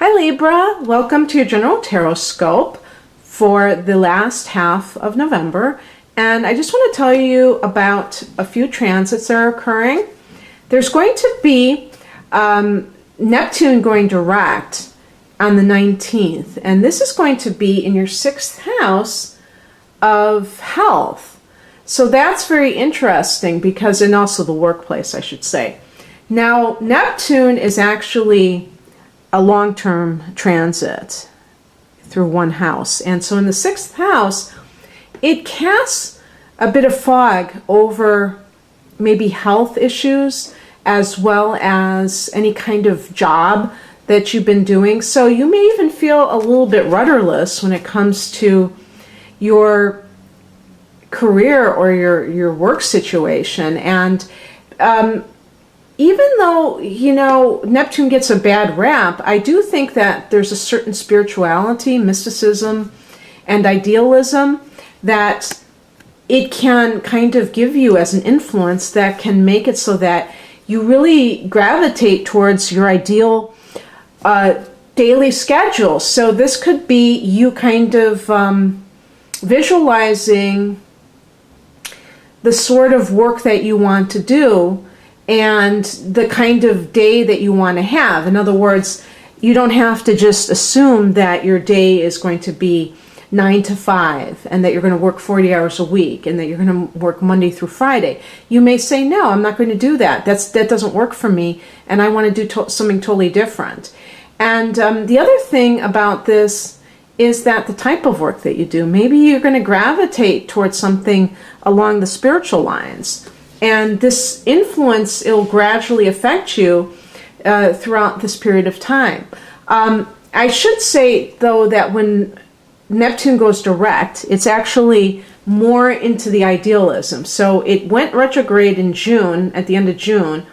Hi Libra, welcome to your general Tarotscope for the last half of November. And I just want to tell you about a few transits that are occurring. There's going to be Neptune going direct on the 19th. And this is going to be in your 6th house of health. So that's very interesting because, and also the workplace, I should say. Now, Neptune is actually a long-term transit through one house. And so in the 6th house, it casts a bit of fog over maybe health issues as well as any kind of job that you've been doing. So you may even feel a little bit rudderless when it comes to your career or your work situation. And even though, Neptune gets a bad rap, I do think that there's a certain spirituality, mysticism, and idealism that it can kind of give you as an influence that can make it so that you really gravitate towards your ideal daily schedule. So this could be you kind of visualizing the sort of work that you want to do and the kind of day that you want to have. In other words, you don't have to just assume that your day is going to be 9 to 5 and that you're going to work 40 hours a week and that you're going to work Monday through Friday. You may say, no, I'm not going to do that. That doesn't work for me, and I want to do something totally different. And the other thing about this is that the type of work that you do, maybe you're going to gravitate towards something along the spiritual lines. And this influence, it'll gradually affect you throughout this period of time. I should say, though, that when Neptune goes direct, it's actually more into the idealism. So it went retrograde in June, at the end of June.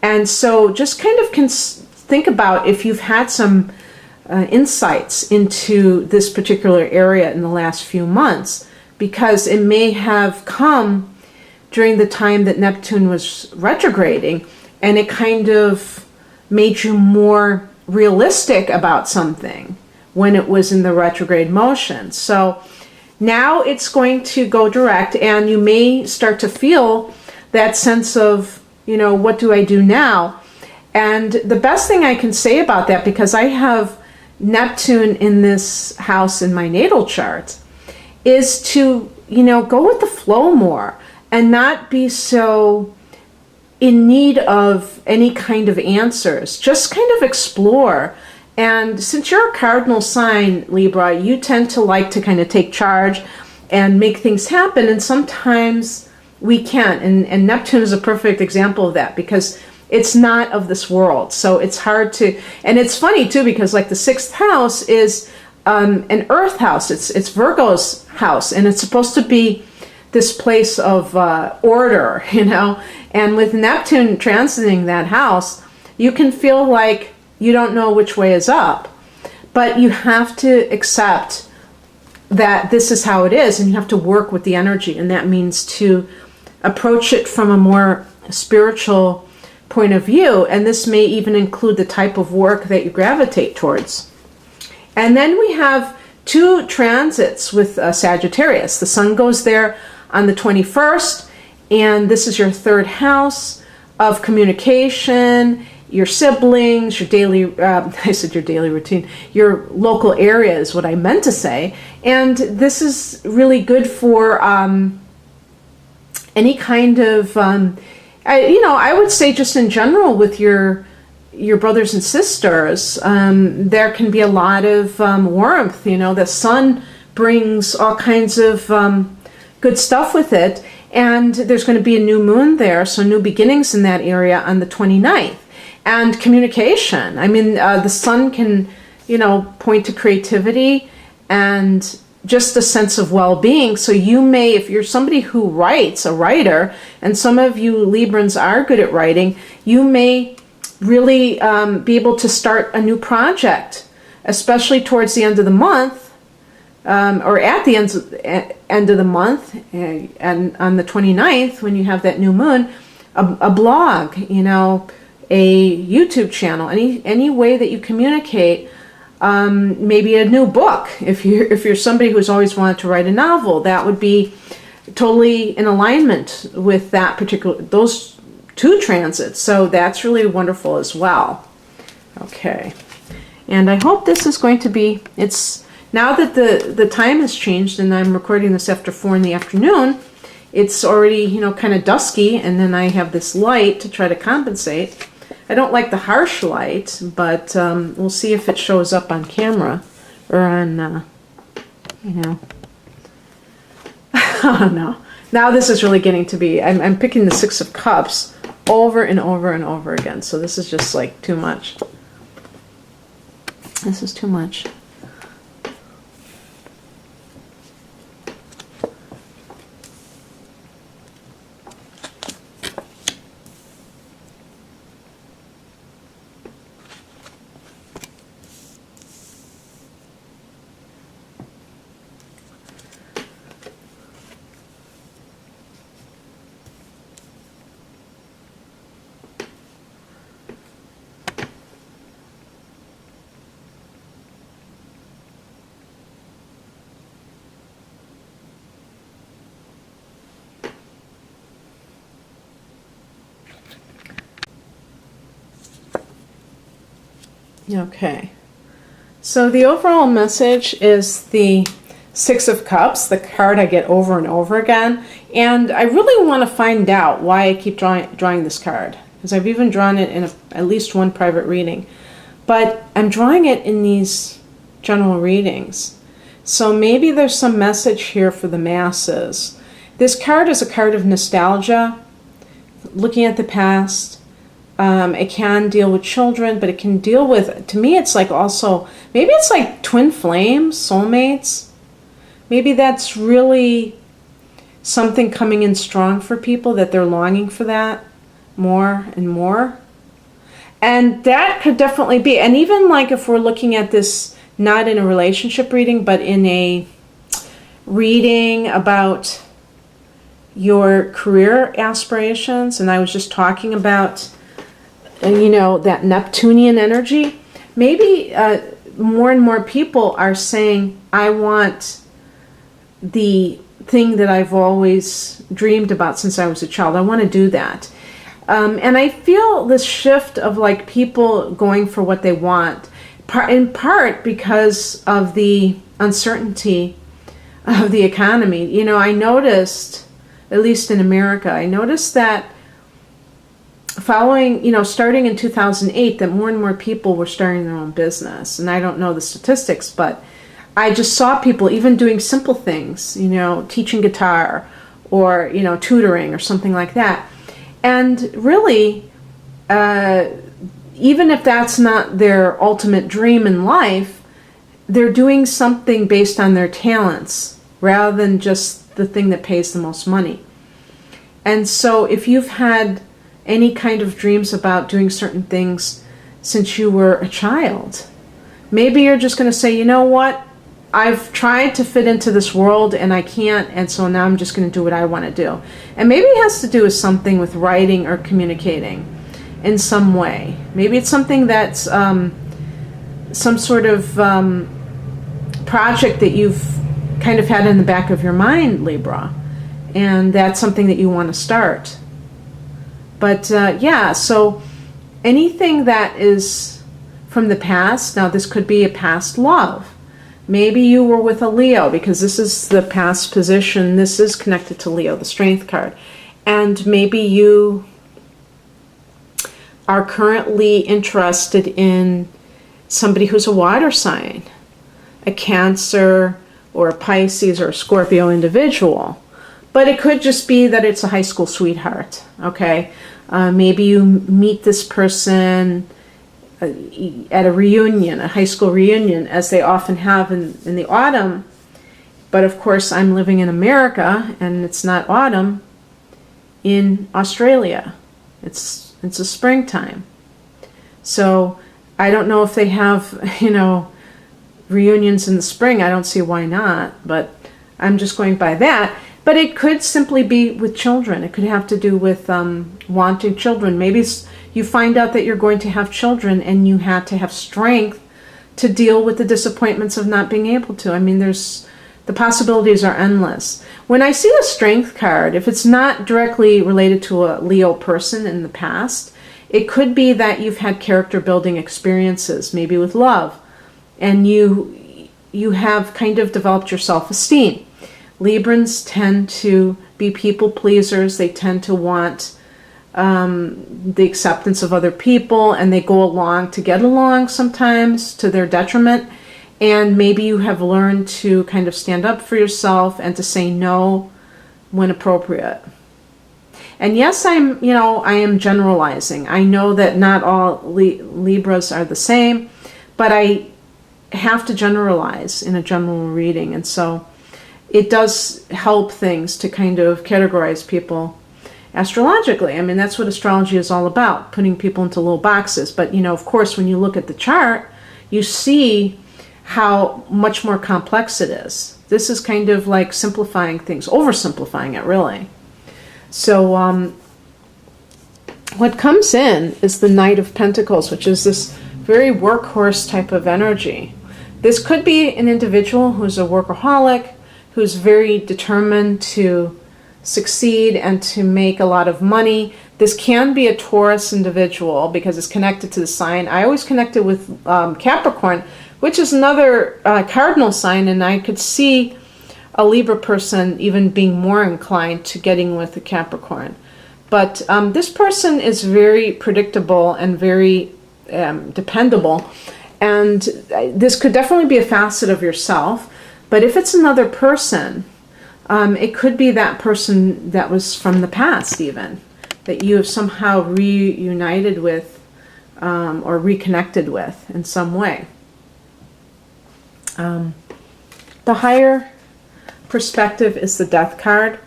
And so just kind of think about if you've had some insights into this particular area in the last few months, because it may have come during the time that Neptune was retrograding, and it kind of made you more realistic about something when it was in the retrograde motion. So now it's going to go direct, and you may start to feel that sense of, what do I do now? And the best thing I can say about that, because I have Neptune in this house in my natal chart, is to, go with the flow more and not be so in need of any kind of answers. Just kind of explore. And since you're a cardinal sign, Libra, you tend to like to kind of take charge and make things happen. And sometimes we can't. And Neptune is a perfect example of that because it's not of this world. So it's hard to, and it's funny too, because like the 6th house is an earth house. It's Virgo's house, and it's supposed to be this place of order, and with Neptune transiting that house, you can feel like you don't know which way is up, but you have to accept that this is how it is, and you have to work with the energy, and that means to approach it from a more spiritual point of view, and this may even include the type of work that you gravitate towards. And then we have 2 transits with Sagittarius. The sun goes there on the 21st, and this is your 3rd house of communication, your siblings, your daily, I said your daily routine, your local area is what I meant to say. And this is really good for any kind of, I would say just in general with your brothers and sisters, there can be a lot of warmth. The sun brings all kinds of good stuff with it, and there's going to be a new moon there, so new beginnings in that area on the 29th. And communication, the sun can, point to creativity and just a sense of well-being. So you may, if you're somebody who writes, a writer, and some of you Librans are good at writing, you may really be able to start a new project, especially towards the end of the month, or at the end of the month, and on the 29th, when you have that new moon, a blog, a YouTube channel, any way that you communicate Maybe a new book. If you're somebody who's always wanted to write a novel, that would be totally in alignment with those two transits. So that's really wonderful as well. Okay. And I hope this is going to be, now that the time has changed and I'm recording this after 4 in the afternoon, it's already, kind of dusky, and then I have this light to try to compensate. I don't like the harsh light, but we'll see if it shows up on camera or on, oh no. Now this is really getting to be, I'm picking the 6 of Cups over and over and over again. So this is just like too much. This is too much. Okay, so the overall message is the 6 of Cups, the card I get over and over again, and I really want to find out why I keep drawing this card, because I've even drawn it in at least one private reading, but I'm drawing it in these general readings. So maybe there's some message here for the masses. This card is a card of nostalgia, looking at the past. It can deal with children, but it can deal with, to me, it's like also, maybe it's like twin flames, soulmates. Maybe that's really something coming in strong for people, that they're longing for that more and more. And that could definitely be, and even like if we're looking at this, not in a relationship reading, but in a reading about your career aspirations, and I was just talking about that Neptunian energy, maybe more and more people are saying, I want the thing that I've always dreamed about since I was a child. I want to do that. And I feel this shift of like people going for what they want, in part because of the uncertainty of the economy. I noticed, at least in America, I noticed that starting in 2008, that more and more people were starting their own business. And I don't know the statistics, but I just saw people even doing simple things, teaching guitar or, tutoring or something like that. And really, even if that's not their ultimate dream in life, they're doing something based on their talents rather than just the thing that pays the most money. And so if you've had any kind of dreams about doing certain things since you were a child, maybe you're just going to say, you know what, I've tried to fit into this world and I can't, and so now I'm just going to do what I want to do. And maybe it has to do with something with writing or communicating in some way. Maybe it's something that's some sort of project that you've kind of had in the back of your mind, Libra, and that's something that you want to start. But yeah, so anything that is from the past, now this could be a past love. Maybe you were with a Leo, because this is the past position. This is connected to Leo, the Strength card. And maybe you are currently interested in somebody who's a water sign, a Cancer or a Pisces or a Scorpio individual. But it could just be that it's a high school sweetheart, okay? Maybe you meet this person at a reunion, a high school reunion, as they often have in the autumn. But of course, I'm living in America, and it's not autumn in Australia. It's a springtime. So I don't know if they have, reunions in the spring. I don't see why not, but I'm just going by that. But it could simply be with children. It could have to do with wanting children. Maybe you find out that you're going to have children and you had to have strength to deal with the disappointments of not being able to. I mean, the possibilities are endless. When I see the Strength card, if it's not directly related to a Leo person in the past, it could be that you've had character building experiences, maybe with love, and you have kind of developed your self-esteem. Librans tend to be people pleasers. They tend to want the acceptance of other people, and they go along to get along sometimes to their detriment. And maybe you have learned to kind of stand up for yourself and to say no when appropriate. And yes, I am generalizing. I know that not all Libras are the same, but I have to generalize in a general reading. And so it does help things to kind of categorize people astrologically. I mean, that's what astrology is all about, putting people into little boxes. But, of course, when you look at the chart, you see how much more complex it is. This is kind of like simplifying things, oversimplifying it, really. So what comes in is the Knight of Pentacles, which is this very workhorse type of energy. This could be an individual who's a workaholic, who's very determined to succeed and to make a lot of money. This can be a Taurus individual because it's connected to the sign. I always connect it with Capricorn, which is another cardinal sign, and I could see a Libra person even being more inclined to getting with a Capricorn. But this person is very predictable and very dependable, and this could definitely be a facet of yourself. But if it's another person, it could be that person that was from the past even, that you have somehow reunited with or reconnected with in some way. The higher perspective is the Death card.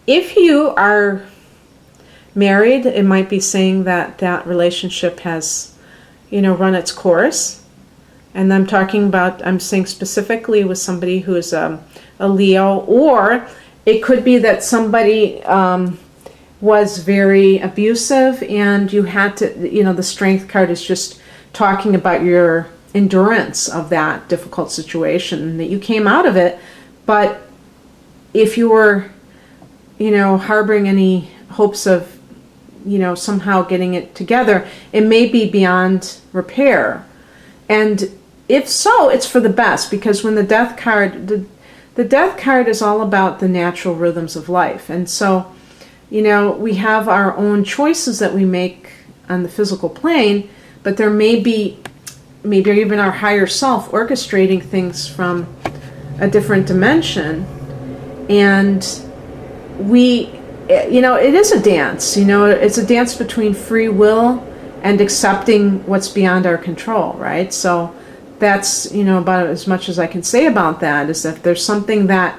If you are married, it might be saying that that relationship has, run its course. And I'm saying specifically with somebody who is a Leo, or it could be that somebody was very abusive and you had to, the Strength card is just talking about your endurance of that difficult situation, that you came out of it. But if you were, harboring any hopes of, somehow getting it together, it may be beyond repair. And if so, it's for the best, because when the Death card, the Death card is all about the natural rhythms of life. And so, we have our own choices that we make on the physical plane, but there may be maybe even our higher self orchestrating things from a different dimension. And it is a dance, it's a dance between free will and accepting what's beyond our control, right? So that's, about as much as I can say about that, is if there's something that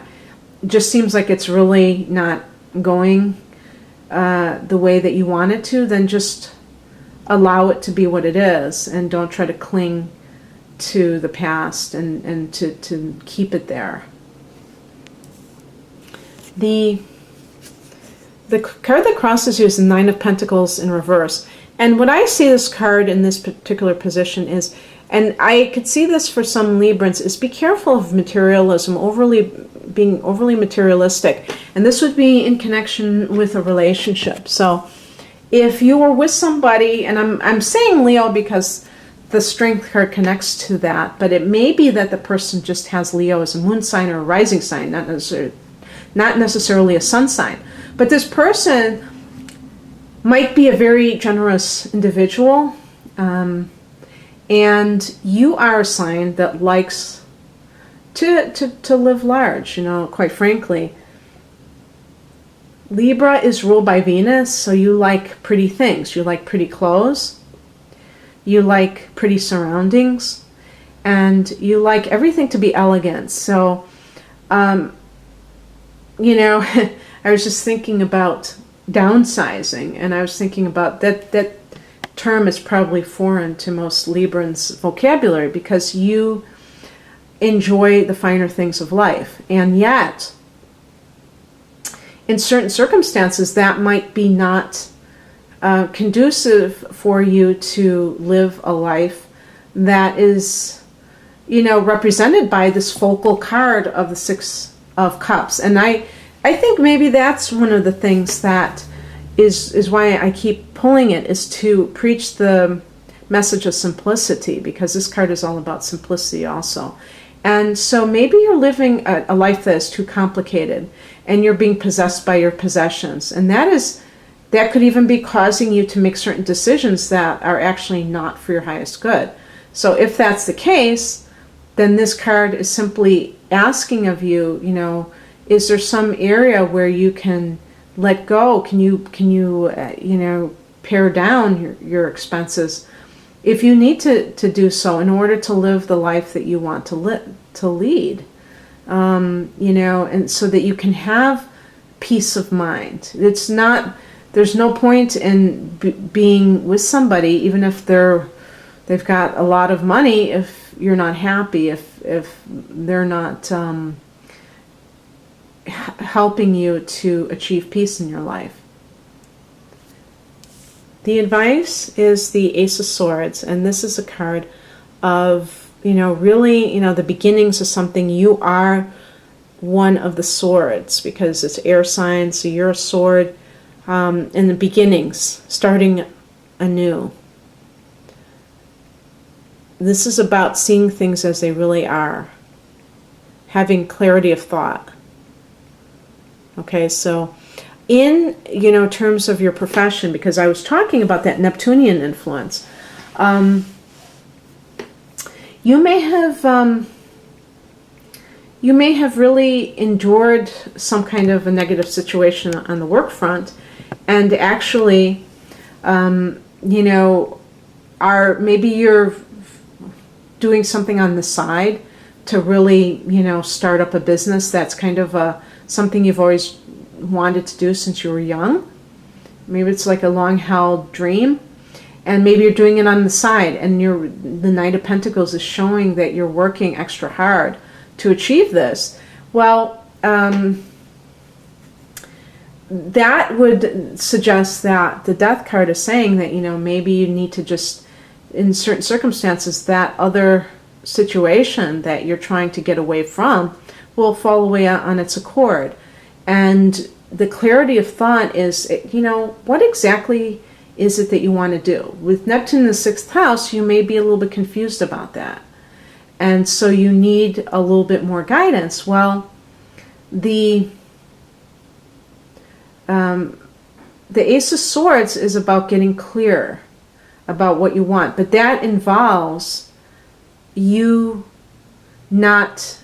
just seems like it's really not going the way that you want it to, then just allow it to be what it is, and don't try to cling to the past and to keep it there. The card that crosses you is the Nine of Pentacles in reverse. And when I see this card in this particular position is, and I could see this for some Librans, is be careful of materialism, being overly materialistic. And this would be in connection with a relationship. So if you were with somebody, and I'm saying Leo because the Strength card connects to that, but it may be that the person just has Leo as a moon sign or a rising sign, not necessarily a sun sign. But this person might be a very generous individual, and you are a sign that likes to live large, quite frankly. Libra is ruled by Venus, so you like pretty things. You like pretty clothes, you like pretty surroundings, and you like everything to be elegant. So, I was just thinking about downsizing, and I was thinking about that term is probably foreign to most Librans' vocabulary, because you enjoy the finer things of life, and yet in certain circumstances that might be not conducive for you to live a life that is represented by this focal card of the Six of Cups. And I think maybe that's one of the things that is why I keep pulling it, is to preach the message of simplicity, because this card is all about simplicity also. And so maybe you're living a life that is too complicated, and you're being possessed by your possessions. And that could even be causing you to make certain decisions that are actually not for your highest good. So if that's the case, then this card is simply asking of you, is there some area where you can let go? Can you pare down your expenses if you need to do so in order to live the life that you want to lead, and so that you can have peace of mind. There's no point in being with somebody, even if they've got a lot of money, if you're not happy, if they're not helping you to achieve peace in your life. The advice is the Ace of Swords, and this is a card of, really, the beginnings of something. You are one of the swords, because it's air sign, so you're a sword in the beginnings, starting anew. This is about seeing things as they really are, having clarity of thought. Okay, so in terms of your profession, because I was talking about that Neptunian influence, you may have really endured some kind of a negative situation on the work front, and actually, maybe you're doing something on the side to really, start up a business that's kind of something you've always wanted to do since you were young. Maybe it's like a long-held dream, and maybe you're doing it on the side, and the Knight of Pentacles is showing that you're working extra hard to achieve this. Well, that would suggest that the Death card is saying that, maybe you need to just, in certain circumstances, that other situation that you're trying to get away from will fall away on its accord. And the clarity of thought is, what exactly is it that you want to do? With Neptune in the 6th house, you may be a little bit confused about that. And so you need a little bit more guidance. Well, the Ace of Swords is about getting clear about what you want, but that involves you not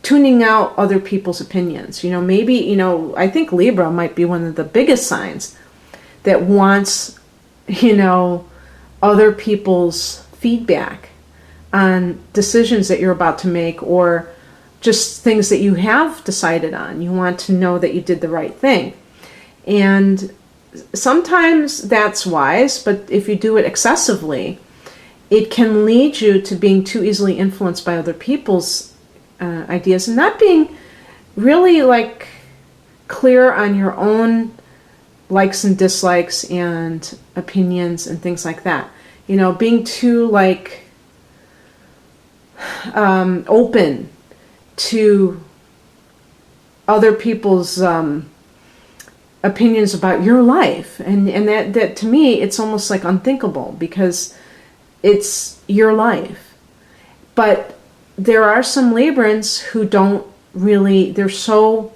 tuning out other people's opinions. Maybe, I think Libra might be one of the biggest signs that wants, other people's feedback on decisions that you're about to make, or just things that you have decided on. You want to know that you did the right thing. And sometimes that's wise, but if you do it excessively, it can lead you to being too easily influenced by other people's ideas, and not being really clear on your own likes and dislikes and opinions and things like that. Being too open to other people's opinions about your life, and that to me, it's almost like unthinkable, because it's your life. But there are some Librans who don't really, they're so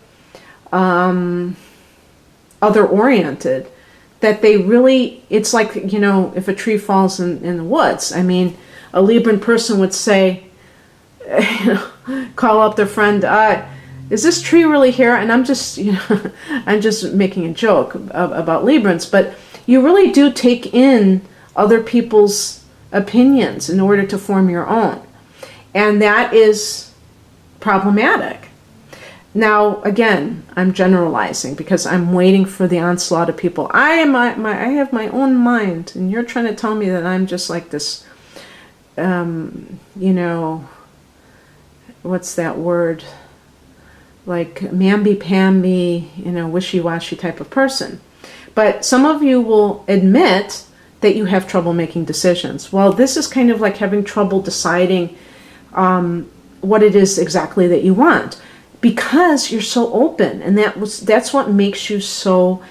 other-oriented that they really, it's like, if a tree falls in the woods. I mean, a Libran person would say, call up their friend, is this tree really here? And I'm just, I'm just making a joke about Librans, but you really do take in other people's opinions in order to form your own. And that is problematic. Now, again, I'm generalizing because I'm waiting for the onslaught of people. I have my own mind, and you're trying to tell me that I'm just like this, what's that word? Like mamby-pamby, wishy-washy type of person. But some of you will admit that you have trouble making decisions. Well, this is kind of like having trouble deciding what it is exactly that you want, because you're so open, and that's what makes you so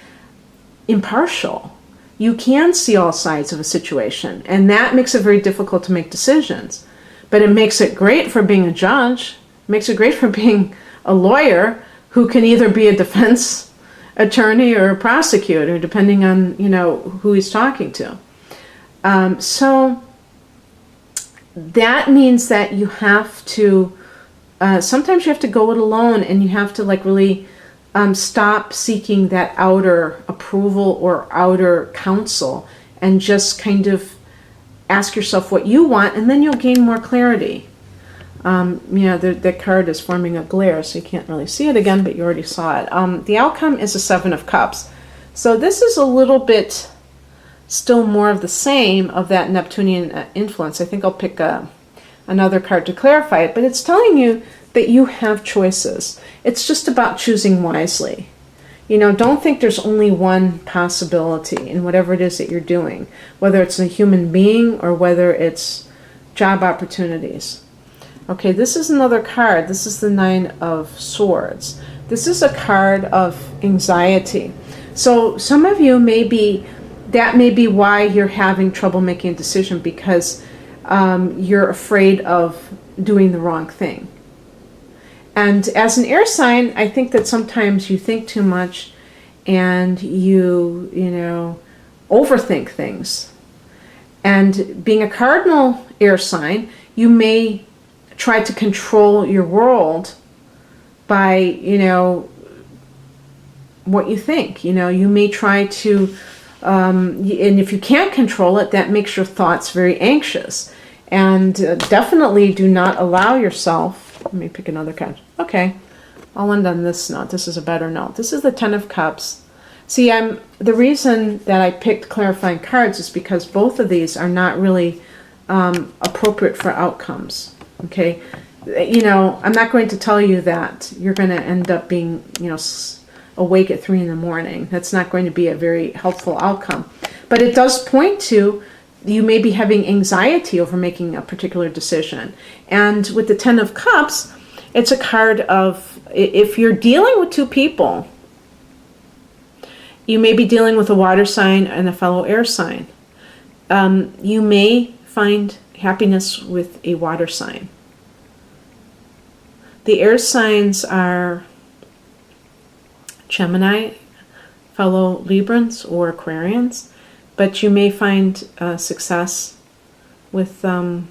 impartial. You can see all sides of a situation, and that makes it very difficult to make decisions. But it makes it great for being a judge. It makes it great for being a lawyer who can either be a defense attorney or a prosecutor, depending on, you know, who he's talking to. So that means that you have to, sometimes you have to go it alone, and you have to like really stop seeking that outer approval or outer counsel, and just kind of ask yourself what you want, and then you'll gain more clarity. The card is forming a glare, so you can't really see it again, but you already saw it. The outcome is a 7 of Cups. So this is a little bit still more of the same of that Neptunian influence. I think I'll pick another card to clarify it, but it's telling you that you have choices. It's just about choosing wisely. You know, don't think there's only one possibility in whatever it is that you're doing, whether it's a human being or whether it's job opportunities. Okay, this is another card. This is the 9 of Swords. This is a card of anxiety. So some of you that may be why you're having trouble making a decision, because you're afraid of doing the wrong thing. And as an air sign, I think that sometimes you think too much, and you overthink things. And being a cardinal air sign, you may try to control your world by, what you think. You may try to, and if you can't control it, that makes your thoughts very anxious. And definitely do not allow yourself. Let me pick another card. Okay, I'll end on this note. This is a better note. This is the 10 of Cups. See, the reason that I picked clarifying cards is because both of these are not really appropriate for outcomes. Okay, I'm not going to tell you that you're going to end up being, awake at 3 in the morning. That's not going to be a very helpful outcome. But it does point to you may be having anxiety over making a particular decision. And with the 10 of Cups, it's a card of, if you're dealing with two people, you may be dealing with a water sign and a fellow air sign. You may find happiness with a water sign. The air signs are Gemini, fellow Librans or Aquarians, but you may find success with the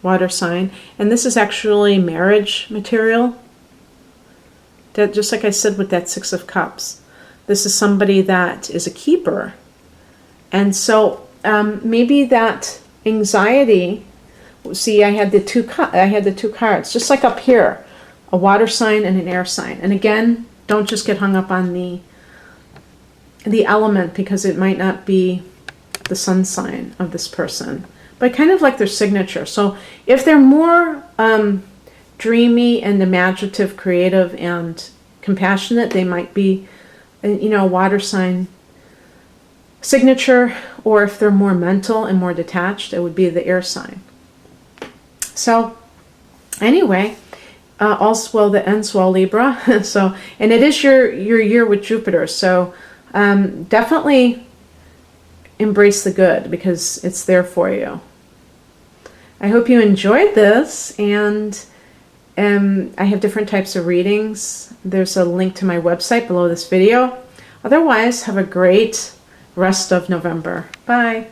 water sign. And this is actually marriage material. That, just like I said with that 6 of Cups, this is somebody that is a keeper. And so maybe that anxiety, see, I had the two cards, just like up here, a water sign and an air sign. And again, don't just get hung up on the element, because it might not be the sun sign of this person, but kind of like their signature. So if they're more dreamy and imaginative, creative, and compassionate, they might be, a water sign signature. Or if they're more mental and more detached, it would be the air sign. So anyway, all's well that ends well, Libra. So, and it is your year with Jupiter. So definitely embrace the good, because it's there for you. I hope you enjoyed this, and I have different types of readings. There's a link to my website below this video. Otherwise, have a great rest of November. Bye.